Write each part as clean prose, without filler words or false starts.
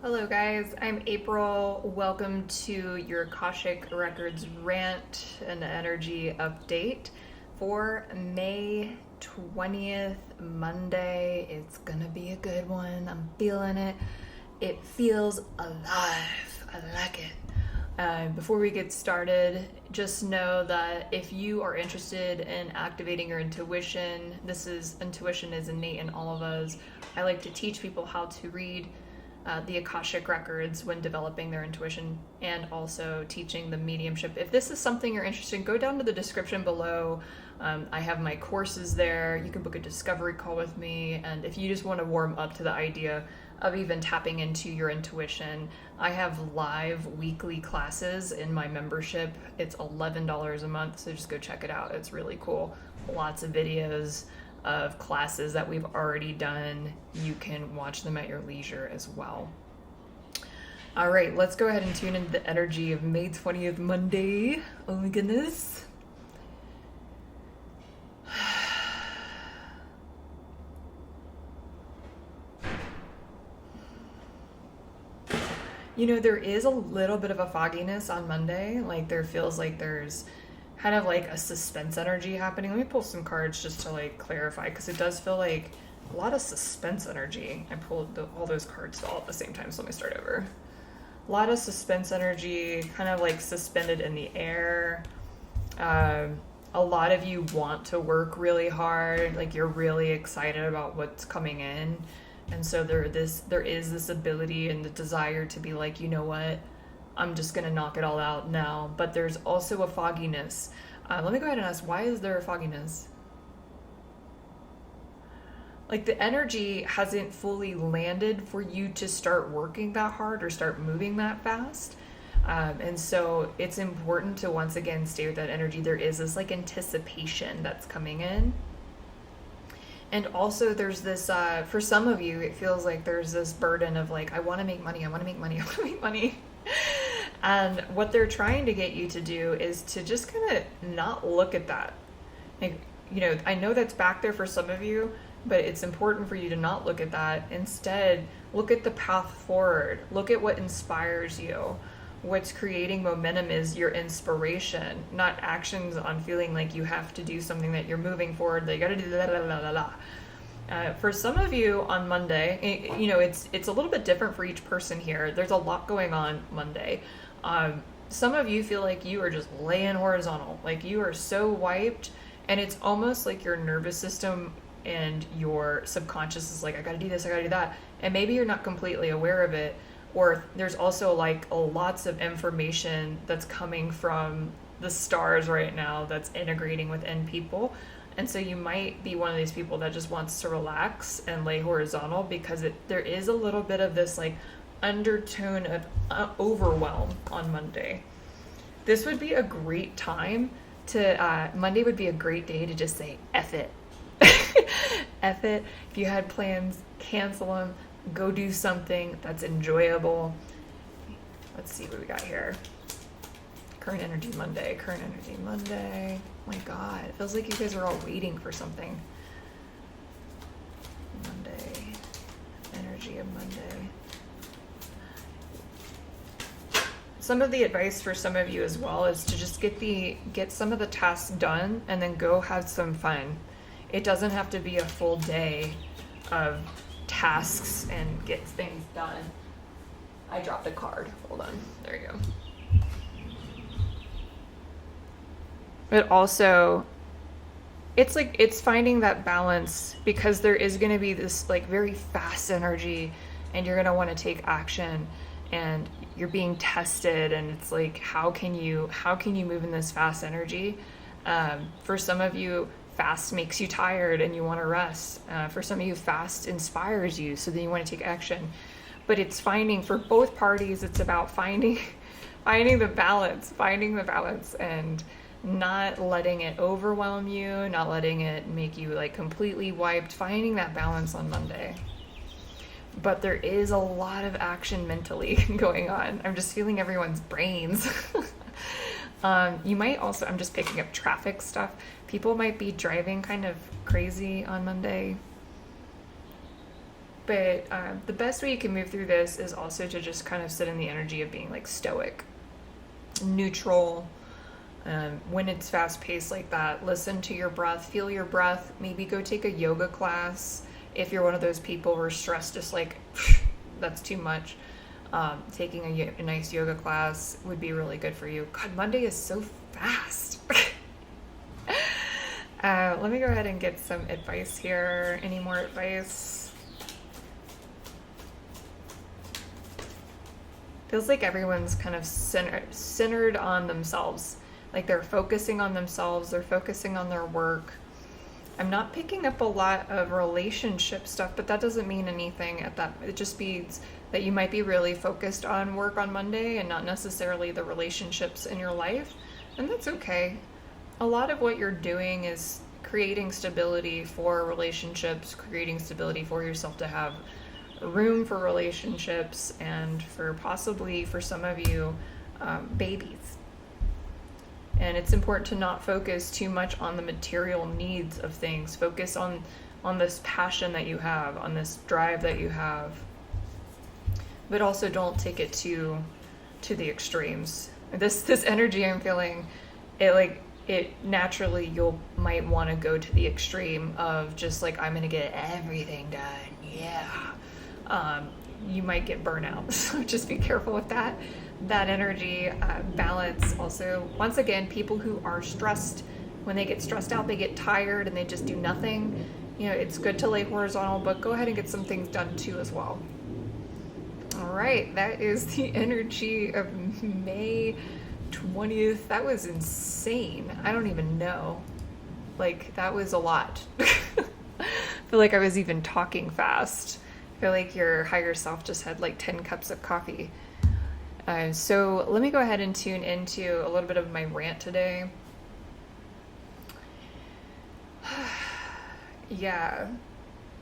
Hello guys, I'm April. Welcome to your Akashic Records Rant and Energy Update for May 20th, Monday. It's gonna be a good one. I'm feeling it. It feels alive. I like it. Before we get started, just know that if you are interested in activating your intuition, intuition is innate in all of us. I like to teach people how to read the Akashic Records when developing their intuition and also teaching the mediumship. If this is something you're interested in, go down to the description below. I have my courses there. You can book a discovery call with me. And if you just want to warm up to the idea of even tapping into your intuition, I have live weekly classes in my membership. It's $11 a month, so just go check it out. It's really cool. Lots of videos of classes that we've already done. You can watch them at your leisure as well. All right, let's go ahead and tune into the energy of May 20th, Monday. Oh my goodness. You know, there is a little bit of a fogginess on Monday. Like there feels like there's kind of like a suspense energy happening. Let me pull some cards just to like clarify, because it does feel like a lot of suspense energy. I pulled all those cards all at the same time, so let me start over. A lot of suspense energy, kind of like suspended in the air. A lot of you want to work really hard, like you're really excited about what's coming in. And so there is this ability and the desire to be like, you know what, I'm just going to knock it all out now. But there's also a fogginess. Let me go ahead and ask, why is there a fogginess? Like the energy hasn't fully landed for you to start working that hard or start moving that fast. And so it's important to once again stay with that energy. There is this like anticipation that's coming in. And also there's this, for some of you, it feels like there's this burden of like, I want to make money, I want to make money, I want to make money. And what they're trying to get you to do is to just kind of not look at that. Like, you know, I know that's back there for some of you, but it's important for you to not look at that. Instead, look at the path forward. Look at what inspires you. What's creating momentum is your inspiration, not actions on feeling like you have to do something that you're moving forward, that you gotta do la la la la la. For some of you on Monday, you know, it's a little bit different for each person here. There's a lot going on Monday. Some of you feel like you are just laying horizontal, like you are so wiped, and it's almost like your nervous system and your subconscious is like, I gotta do this, I gotta do that. And maybe you're not completely aware of it. Or there's also like lots of information that's coming from the stars right now that's integrating within people. And so you might be one of these people that just wants to relax and lay horizontal, because there is a little bit of this like undertone of overwhelm on Monday. This would be a great time to, Monday would be a great day to just say, F it. F it. If you had plans, cancel them. Go do something that's enjoyable. Let's see what we got here. Current energy Monday. Oh my God, it feels like you guys are all waiting for something. Monday. Energy of Monday. Some of the advice for some of you as well is to just get some of the tasks done and then go have some fun. It doesn't have to be a full day of tasks and get things done. I dropped a card. Hold on. There you go. But also, it's finding that balance, because there is going to be this like very fast energy and you're going to want to take action and you're being tested, and it's like, how can you move in this fast energy? For some of you, fast makes you tired and you want to rest. For some of you, fast inspires you, so then you want to take action. But it's for both parties, it's about finding the balance and not letting it overwhelm you, not letting it make you like completely wiped, finding that balance on Monday. But there is a lot of action mentally going on. I'm just feeling everyone's brains. You might also, I'm just picking up traffic stuff. People might be driving kind of crazy on Monday. But the best way you can move through this is also to just kind of sit in the energy of being like stoic, neutral. When it's fast paced like that, listen to your breath, feel your breath, maybe go take a yoga class. If you're one of those people where stress just like, that's too much, taking a nice yoga class would be really good for you. God, Monday is so fast. Let me go ahead and get some advice here. Any more advice? Feels like everyone's kind of centered on themselves. Like they're focusing on themselves, they're focusing on their work. I'm not picking up a lot of relationship stuff, but that doesn't mean anything at that. It just means that you might be really focused on work on Monday and not necessarily the relationships in your life. And that's okay. A lot of what you're doing is creating stability for relationships, creating stability for yourself to have room for relationships, and for possibly for some of you, babies. And it's important to not focus too much on the material needs of things. Focus on this passion that you have, on this drive that you have. But also don't take it to the extremes. This energy I'm feeling, it naturally might want to go to the extreme of just like, I'm gonna get everything done. Yeah. You might get burnout. So just be careful with that. That energy, balance. Also, once again, people who are stressed, when they get stressed out, they get tired and they just do nothing. You know, it's good to lay horizontal, but go ahead and get some things done too as well. All right, that is the energy of May 20th. That was insane. I don't even know. Like, that was a lot. I feel like I was even talking fast. I feel like your higher self just had like 10 cups of coffee. So let me go ahead and tune into a little bit of my rant today. Yeah.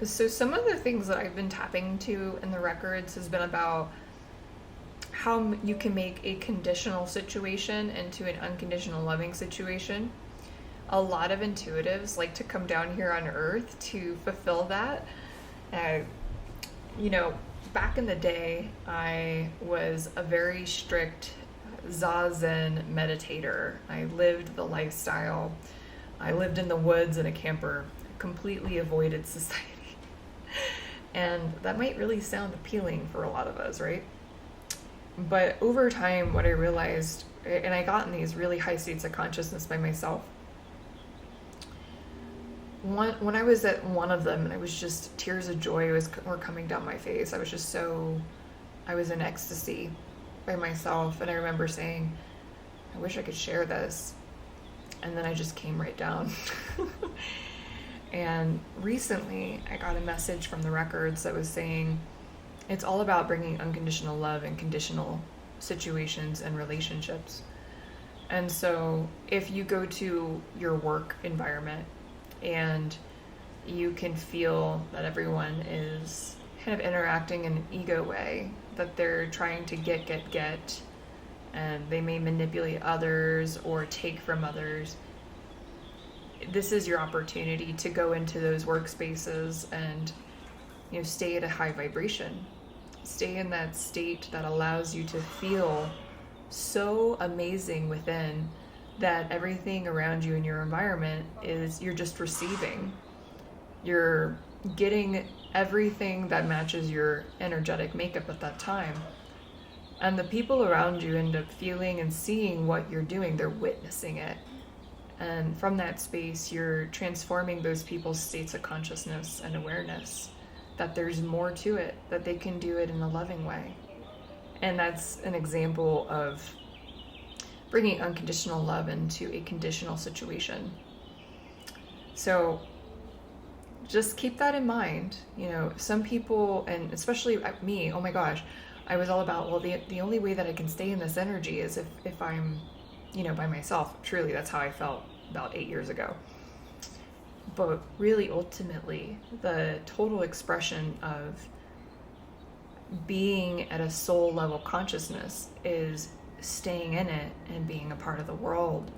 So some of the things that I've been tapping to in the records has been about how you can make a conditional situation into an unconditional loving situation. A lot of intuitives like to come down here on earth to fulfill that. You know, back in the day, I was a very strict Zazen meditator. I lived the lifestyle. I lived in the woods in a camper, completely avoided society. And that might really sound appealing for a lot of us, right? But over time, what I realized, and I got in these really high states of consciousness by myself, when I was at one of them, and I was just, tears of joy were coming down my face. I was in ecstasy by myself. And I remember saying, I wish I could share this. And then I just came right down. And recently I got a message from the records that was saying, it's all about bringing unconditional love in conditional situations and relationships. And so if you go to your work environment, and you can feel that everyone is kind of interacting in an ego way, that they're trying to get, and they may manipulate others or take from others. This is your opportunity to go into those workspaces and, you know, stay at a high vibration. Stay in that state that allows you to feel so amazing within, that everything around you in your environment is, you're just receiving. You're getting everything that matches your energetic makeup at that time. And the people around you end up feeling and seeing what you're doing. They're witnessing it. And from that space, you're transforming those people's states of consciousness and awareness, that there's more to it, that they can do it in a loving way. And that's an example of bringing unconditional love into a conditional situation. So just keep that in mind. You know, some people, and especially me, oh my gosh, I was all about, well, the only way that I can stay in this energy is if I'm, you know, by myself. Truly, that's how I felt about 8 years ago. But really, ultimately, the total expression of being at a soul level consciousness is staying in it and being a part of the world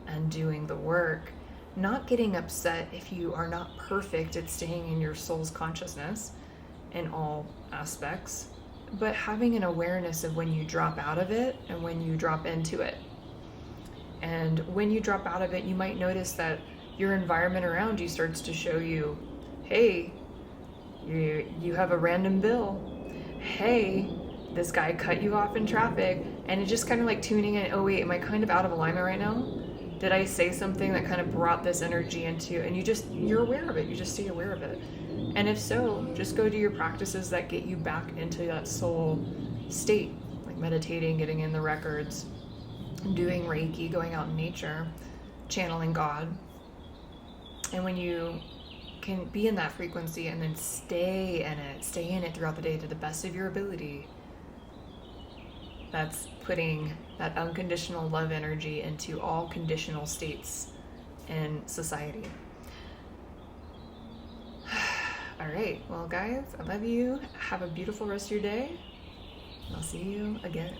and doing the work, not getting upset if you are not perfect at staying in your soul's consciousness, in all aspects, but having an awareness of when you drop out of it and when you drop into it. And when you drop out of it, you might notice that your environment around you starts to show you, hey, you have a random bill. Hey, this guy cut you off in traffic. And it's just kind of like tuning in, oh wait, am I kind of out of alignment right now? Did I say something that kind of brought this energy into, and you're aware of it, you just stay aware of it. And if so, just go do your practices that get you back into that soul state, like meditating, getting in the records, doing Reiki, going out in nature, channeling God. And when you can be in that frequency and then stay in it throughout the day to the best of your ability, that's putting that unconditional love energy into all conditional states in society. All right, well guys, I love you. Have a beautiful rest of your day. I'll see you again.